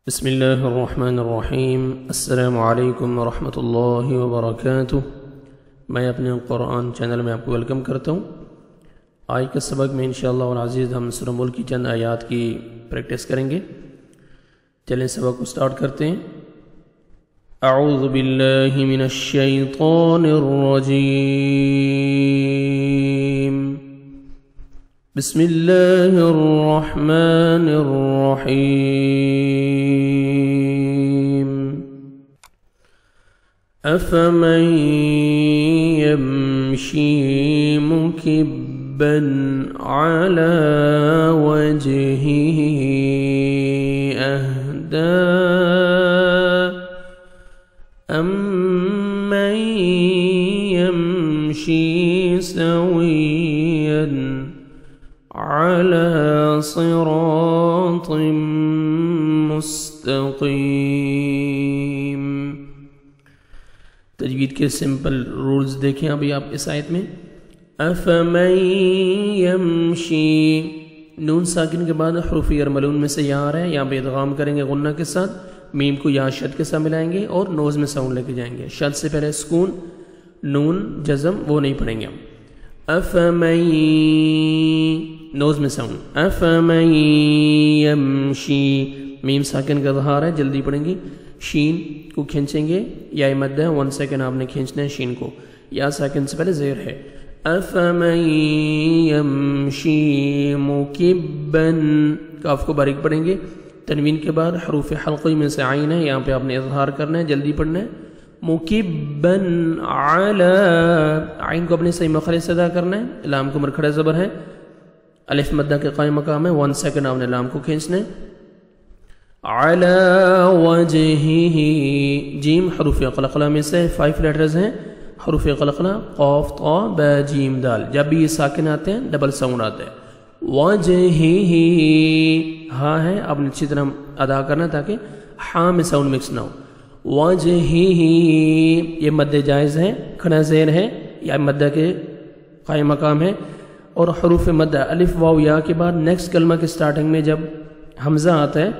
بسم اللہ الرحمن الرحیم۔ السلام علیکم ورحمۃ اللہ وبرکاتہ۔ میں اپنے قرآن چینل میں آپ کو ویلکم کرتا ہوں۔ آج کے سبق میں انشاءاللہ العزیز ہم سورہ ملک کی چند آیات کی پریکٹس کریں گے۔ چلیں سبق کو سٹارٹ کرتے ہیں۔ اعوذ باللہ من الشیطان الرجیم، بسم اللہ الرحمن الرحیم۔ افمن یمشی مکبا علی وجہہ اہدی امن یمشی سویا علی صراط مستقیم۔ تجوید کے سمپل رولز دیکھیں ابھی آپ اس آیت میں۔ افمن یمشی، نون ساکن کے بعد حروف یرملون میں سے یہاں آ رہا ہے، یہاں پہ ادغام کریں گے غنہ کے ساتھ، میم کو یا شد کے ساتھ ملائیں گے اور نوز میں ساؤنڈ لے کے جائیں گے۔ شد سے پہلے سکون، نون جزم وہ نہیں پڑھیں گے ہم۔ افمن، نوز میں ساؤنڈ، افمن یمشی، میم ساکن کا اظہار ہے، جلدی پڑھیں گی۔ شین کو کھینچیں گے، یا مد ہے 1 سیکنڈ آپ نے کھینچنا ہے شین کو، یا ساکن سے پہلے زیر ہے۔ افمن یمشی مکبا، کاف کو باریک پڑھیں گے۔ تنوین کے بعد حروف حلقی میں سے عین ہے، یہاں پہ آپ نے اظہار کرنا ہے، جلدی پڑھنا ہے۔ مکبا علی، عین کو اپنے صحیح مخرج سے ادا کرنا ہے، لام کو مرکھڑا زبر ہے، الف مدہ کے قائم مقام ہے، 1 سیکنڈ آپ نے لام کو کھینچنا ہے۔ علی وجہہ، جیم حروف قلقلہ میں سے 5 لیٹرز ہیں، حروف قلقلہ قاف طا با جیم دال، جب بھی یہ ساکن آتے ہیں ڈبل ساؤنڈ آتا ہے۔ وجہہ، ہاں ہے، آپ نے اچھی طرح ادا کرنا تاکہ ہاں میں ساؤنڈ مکس نہ ہو۔ وجہہ، یہ مد جائز ہے، کھڑا زیر ہے، یا مدہ کے قائم مقام ہے، اور حروف مدہ الف واو یا کے بعد نیکسٹ کلمہ کے سٹارٹنگ میں جب حمزہ آتا ہے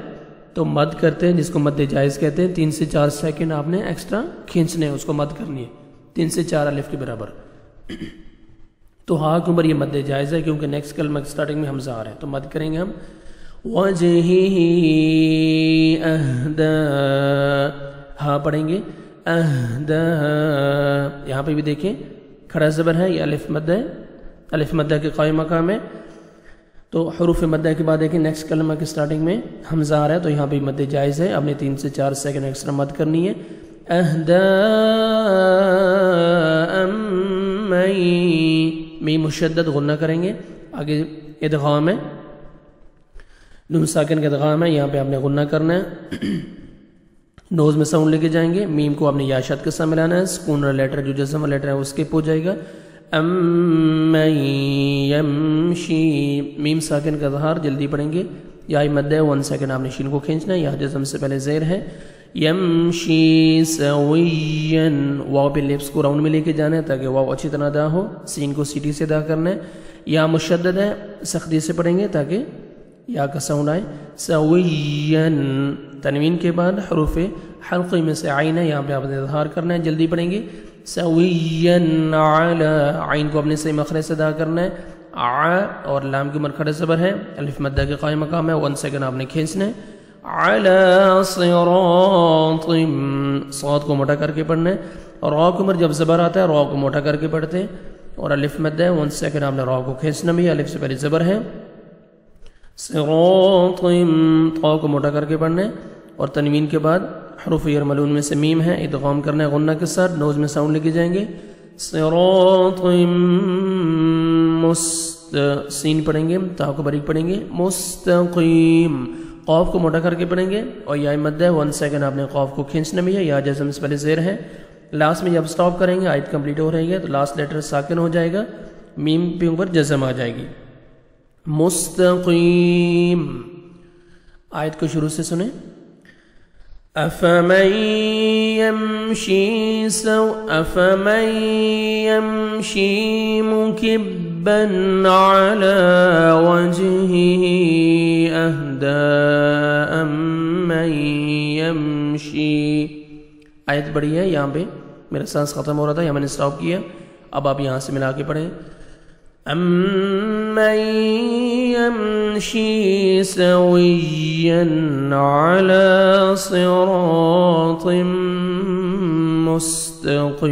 تو مد کرتے ہیں، جس کو مد جائز کہتے ہیں۔ 3 سے 4 سیکنڈ آپ نے ایکسٹرا کھینچنے ہیں، اس کو مد کرنی ہے 3 سے 4 الف کے برابر۔ تو ہاں کے اوپر یہ مد جائز ہے کیونکہ نیکسٹ کلمہ کے سٹارٹنگ میں حمزہ آ رہا ہے، تو مد کریں گے ہم۔ وجہہ اہدی، ہاں پڑھیں گے اہدی، یہاں پہ بھی دیکھیں کھڑا زبر ہے، یہ الف مد ہے، الف مدہ کے قائم مقام ہے، تو حروف مدہ کے بعد دیکھیں نیکسٹ کلمہ کے سٹارٹنگ میں حمزہ آ رہا ہے، تو یہاں پہ مد جائز ہے، آپ نے 3 سے 4 سیکنڈ ایکسٹرا مد کرنی ہے۔ اہدی امن، میم مشدد غنہ کریں گے، آگے ادغام ہے، نون ساکن کا ادغام ہے، یہاں پہ آپ نے غنہ کرنا ہے، نوز میں ساؤنڈ لے کے جائیں گے، میم کو آپ نے یا شد کے ساتھ ملانا ہے، سکون والا لیٹر جو جزم والا لیٹر ہے اس کے ہو جائے گا۔ امن یمشی، میم ساکن کا اظہار، جلدی پڑھیں گے، یا مد ہے 1 سیکنڈ آپ نے شین کو کھینچنا ہے، یا جزم سے پہلے زیر ہے۔ یمشی سویا، واو پہ لپس کو راؤنڈ میں لے کے جانا ہے تاکہ واو اچھی طرح ادا ہو، سین کو سیٹی سے ادا کرنا ہے، یا مشدد ہے، سختی سے پڑھیں گے تاکہ یا کا ساؤنڈ آئے۔ سویا، تنوین کے بعد حروف حلقی میں سے عین ہے، یہاں پہ آپ نے اظہار کرنا ہے، جلدی پڑھیں گے۔ سویا علی، عین کو اپنے صحیح مخرج سے ادا کرنا ہے، اور لام کی مرکھڑا زبر ہے، الف مدہ کے قائم مقام ہے، 1 سیکنڈ آپ نے کھینچنا ہے۔ علی صراط، صاد کو موٹا کر کے پڑھنا ہے، اور را کے اوپر جب زبر آتا ہے را کو موٹا کر کے پڑھتے ہیں، اور الف مدہ ہے 1 سیکنڈ آپ نے را کو کھینچنا بھی، الف سے پہلے زبر ہے۔ صراط، طا کو موٹا کر کے پڑھنا ہے، اور تنوین کے بعد حروف یرملون میں سے میم ہے، ادغام کرنا ہے غنہ کے ساتھ، نوز میں ساؤنڈ لے کے جائیں گے۔ صراط سین پڑھیں گے، تا کو باریک پڑھیں گے، مستقیم، قاف کو موٹا کر کے پڑھیں گے، اور یا مد ہے 1 سیکنڈ آپ نے قاف کو کھینچنا بھی ہے، یا جزم سے پہلے زیر ہے۔ لاسٹ میں جب سٹاپ کریں گے آیت کمپلیٹ ہو رہی ہے تو لاسٹ لیٹر ساکن ہو جائے گا، میم پہ اوپر جزم آ جائے گی۔ مستقیم، آیت کو شروع سے سنیں۔ أفمن يمشي مكبا على وجهه أهدى أَمَّن يَمْشِي. آیت بڑی ہے، یہاں پہ میرا سانس ختم ہو رہا تھا، یہاں میں نے اسٹاپ کیا. اب آپ یہاں سے ملا کے پڑھیں. أَمَّن يَمْشِي سَوِيًّا عَلَى صِرَاطٍ مُسْتَقِيمٍ.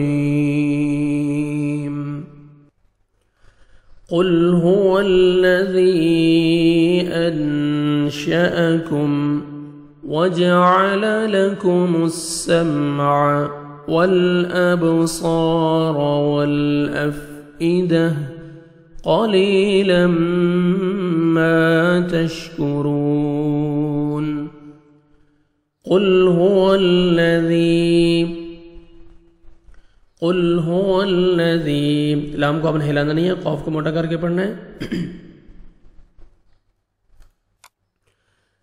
قُلْ هُوَ الَّذِي أَنشَأَكُمْ وَجَعَلَ لَكُمُ السَّمْعَ وَالْأَبْصَارَ وَالْأَفْئِدَةَ قَلِيلًا مَا تَشْكُرُونَ. قُلْ هُوَ الَّذِي. لام کو آپ نے ہلانا نہیں ہے، قاف کو موٹا کر کے پڑھنا ہے.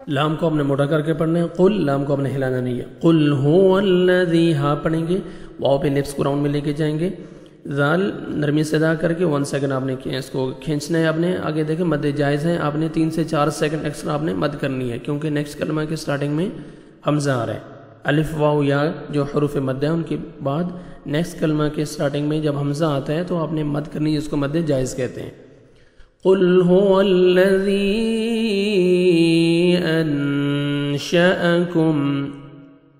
لام کو آپ نے موٹا کر کے پڑھنا ہے. قل، لام کو آپ نے ہلانا نہیں ہے. قل هو الذی، ہاں پڑھیں گے، واو پہ لپس کو راؤنڈ میں لے کے جائیں گے. ذال نرمی سے ادا کر کے 1 سیکنڈ آپ نے اس کو کھینچنا ہے. آپ نے آگے دیکھیں مد جائز ہے، آپ نے 3 سے 4 سیکنڈ ایکسٹرا آپ نے مد کرنی ہے، کیونکہ نیکسٹ کلمہ کے سٹارٹنگ میں حمزہ آ رہا ہے. الف واو یا جو حروف مد ہے ان کے بعد نیکسٹ کلمہ کے سٹارٹنگ میں جب حمزہ آتا ہے تو آپ نے مد کرنی ہے، جس کو مد جائز کہتے ہیں. قل هو الذی انشأکم.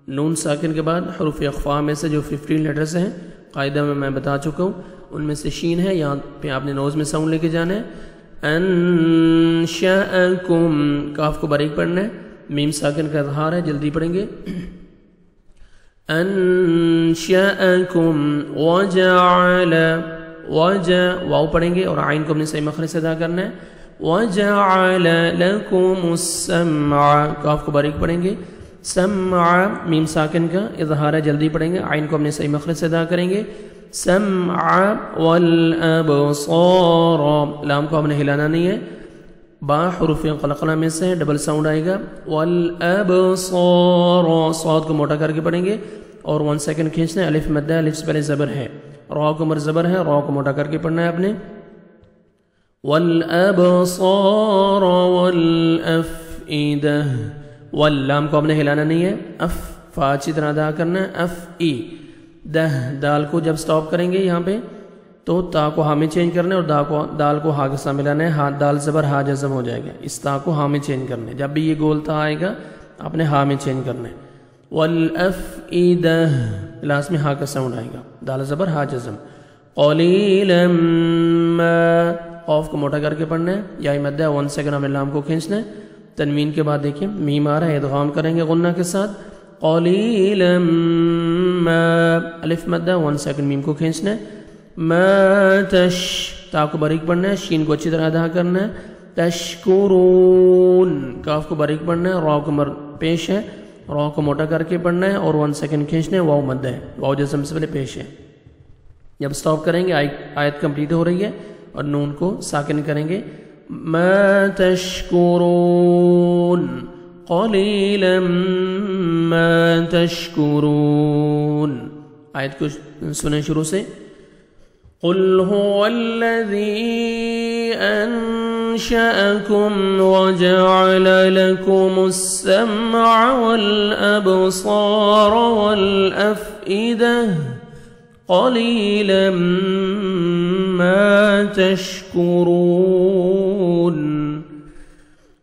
نون ساکن کے بعد حروف اخفاء میں سے جو 15 لیٹرز ہیں قاعدہ میں بتا چکا ہوں، ان میں سے شین ہے، یہاں پہ آپ نے نوز میں ساؤنڈ لے کے جانا ہے. انشأکم، کاف کو باریک پڑھنا ہے. میم ساکن کا اظہار ہے، جلدی پڑھیں گے. انشأکم وجعل، واو پڑھیں گے اور عین کو اپنے صحیح مخرج سے ادا کرنا ہے. وجعل لکم السمع، کاف کو باریک پڑھیں گے. سمع، میم ساکن کا اظہار ہے، جلدی پڑھیں گے. عین کو اپنے صحیح مخرج سے ادا کریں گے. سمع والابصار، لام کو ہم نے ہلانا نہیں ہے، با حروف قلقلہ میں سے ڈبل ساؤنڈ آئے گا. والابصار، صاد کو موٹا کر کے پڑھیں گے اور 1 سیکنڈ کھینچنا ہے. الف مد ہے، الف سے پہلے زبر ہے، را کو مر زبر ہے، را کو موٹا کر کے پڑھنا ہے آپ نے. والابصار والافئدہ، واللام کو آپ نے ہلانا نہیں ہے، اف فا اچھی طرح ادا کرنا ہے. اف ای دہ، دال کو جب سٹاپ کریں گے یہاں پہ تو تا کو ہا میں چینج کرنا ہے اور دال کو ہا کے ساتھ ملانا ہے. ہا دال زبر ہا جزم ہو جائے گا، اس تا کو ہا میں چینج کرنا ہے. جب بھی یہ گول تا آئے گا آپ نے ہا میں چینج کرنا ہے. والافئدہ، لاسٹ میں ہا کا ساؤنڈ آئے گا، دال زبر ہا جزم. قلیلا ما، قاف کو موٹا کر کے پڑھنا ہے، یا مد ہے 1 سیکنڈ ہمیں لام کو کھینچنا ہے. تنوین کے بعد دیکھیں میم آ رہا ہے، ادغام کریں گے غنہ کے ساتھ. قلیلا ما، الف مد ہے 1 سیکنڈ میم کو کھینچنا ہے. ما تش، تا کو باریک پڑھنا ہے، شین کو اچھی طرح ادا کرنا ہے. تشکرون، کاف کو باریک پڑھنا ہے، را کو مر پیش ہے، را کو موٹا کر کے پڑھنا ہے اور 1 سیکنڈ کھینچنا ہے. واو مد ہے، واو جسم سے پہلے پیش ہے. جب سٹاپ کریں گے آیت کمپلیٹ ہو رہی ہے اور نون کو ساکن کریں گے. ما تشکرون قلیلا ما تشکرون. آیت کو سنیں شروع سے. قل هو الذی انشأکم وجعل لکم السمع والابصار والافئدہ قلیلا ما تشکرون.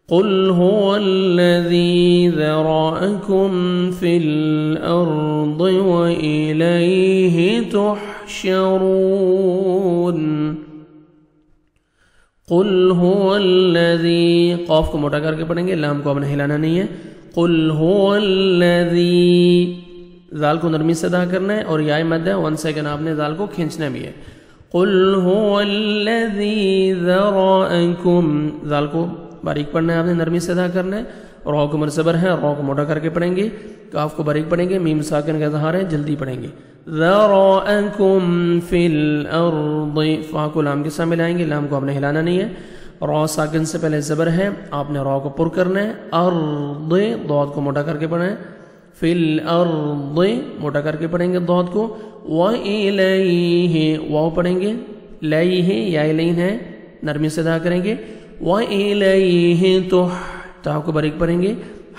قل هو الذی ذرأکم فی الارض وإلیہ تحشرون. قل هو الذی، قاف کو موٹا کر کے پڑھیں گے، لام کو آپ نے ہلانا نہیں ہے. قل هو الذی، ذال کو نرمی سے ادا کرنا ہے اور یا مد ہے 1 سیکنڈ آپ نے ذال کو کھینچنا بھی ہے. قل هو الذی ذرأکم، ذال کو باریک پڑھنا ہے آپ نے، نرمی سے ادا کرنا ہے. را کو مرصبر ہے، را کو موٹا کر کے پڑھیں گے. کاف کو باریک پڑھیں گے، میم ساکن کا اظہار ہے، جلدی پڑھیں گے. ذرأکم فی الارض، فا کو لام کے ساتھ ملائیں گے، لام کو آپ نے ہلانا نہیں ہے. را ساکن سے پہلے زبر ہے، آپ نے را کو پر کرنا ہے. ارض، ضاد کو موٹا کر کے پڑھنا ہے. فی الارض، موٹا کر کے پڑھیں گے ضاد کو. وإلیہ، واو پڑھیں گے، لیہ یا لین ہے، نرمی سے ادا کریں گے. وإلیہ تا کو باریک پڑھیں گے.